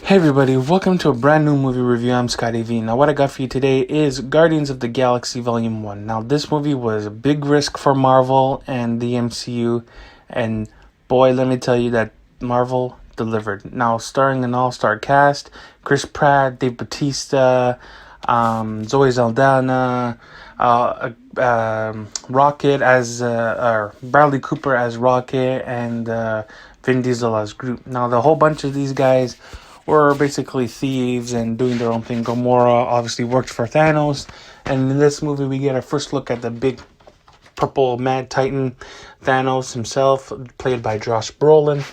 Hey everybody, welcome to a brand new movie review. I'm Scotty V. Now what I got for you today is Guardians of the Galaxy Volume 1. Now this movie was a big risk for Marvel and the MCU, and boy, let me tell you that Marvel delivered. Now starring an all-star cast, Chris Pratt, Dave Bautista, Zoe Saldana, Rocket as or Bradley Cooper as Rocket, and Vin Diesel as Groot. Now the whole bunch of these guys were basically thieves and doing their own thing. Gamora obviously worked for Thanos, and in this movie we get our first look at the big purple mad titan Thanos himself, played by Josh Brolin.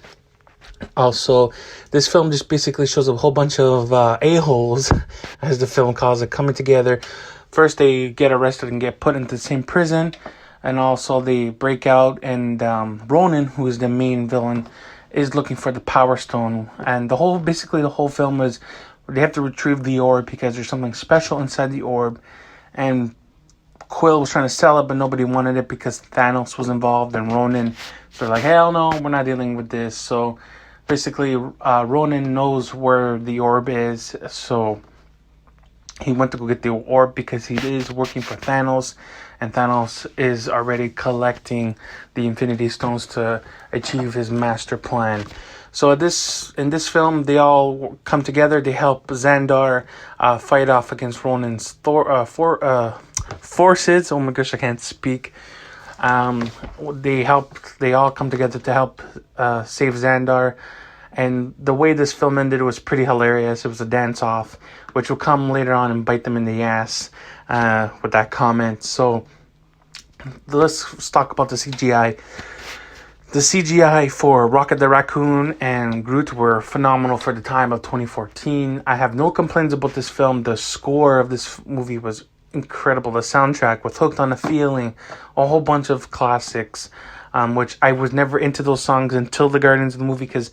Also, this film just basically shows a whole bunch of a-holes, as the film calls it, coming together. First they get arrested and get put into the same prison, and also they break out, and Ronan, who is the main villain, is looking for the Power Stone. And the whole film is they have to retrieve the orb because there's something special inside the orb, and Quill was trying to sell it, but nobody wanted it because Thanos was involved, and Ronan, they're like, hell no, we're not dealing with this. So basically Ronan knows where the orb is, so he went to go get the orb because he is working for Thanos, and Thanos is already collecting the Infinity Stones to achieve his master plan. So in this film, they all come together. They help Xandar fight off against Ronan's forces. Oh my gosh, I can't speak. They all come together to help save Xandar. And the way this film ended was pretty hilarious. It was a dance-off, which will come later on and bite them in the ass with that comment. So let's talk about the CGI. The CGI for Rocket the Raccoon and Groot were phenomenal for the time of 2014. I have no complaints about this film. The score of this movie was incredible. The soundtrack with Hooked on a Feeling, a whole bunch of classics, which I was never into those songs until the Guardians of the movie, because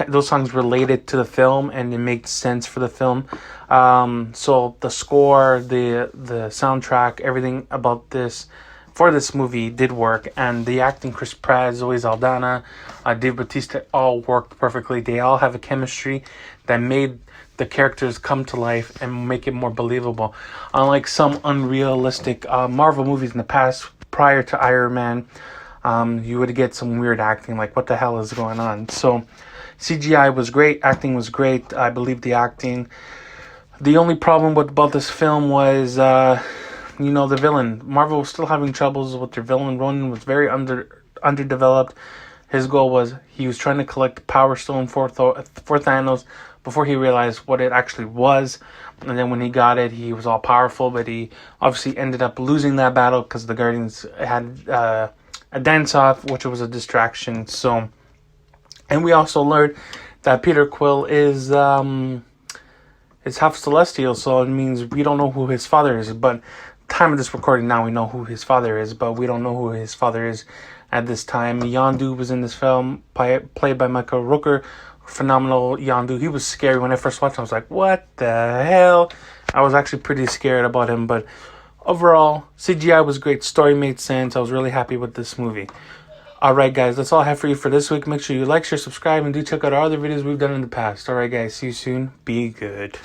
those songs related to the film and it made sense for the film. So the score, the soundtrack, everything about this for this movie did work, and the acting, Chris Pratt, Zoe Saldana, Dave Bautista, all worked perfectly. They all have a chemistry that made the characters come to life and make it more believable. Unlike some unrealistic Marvel movies in the past, prior to Iron Man, you would get some weird acting, like what the hell is going on? So CGI was great, acting was great. I believe the acting. The only problem about this film was, the villain. Marvel was still having troubles with their villain. Ronan was very underdeveloped. His goal was he was trying to collect the Power Stone for Thanos before he realized what it actually was. And then when he got it, he was all powerful, but he obviously ended up losing that battle because the Guardians had a dance-off, which was a distraction. So, and we also learned that Peter Quill is half celestial, so it means we don't know who his father is. But time of this recording now, we know who his father is, but we don't know who his father is at this time. Yondu was in this film, played by Michael Rooker. Phenomenal Yondu. He was scary when I first watched him. I was like, what the hell? I was actually pretty scared about him, but overall, CGI was great. Story made sense. I was really happy with this movie. Alright guys, that's all I have for you for this week. Make sure you like, share, subscribe, and do check out our other videos we've done in the past. Alright guys, see you soon. Be good.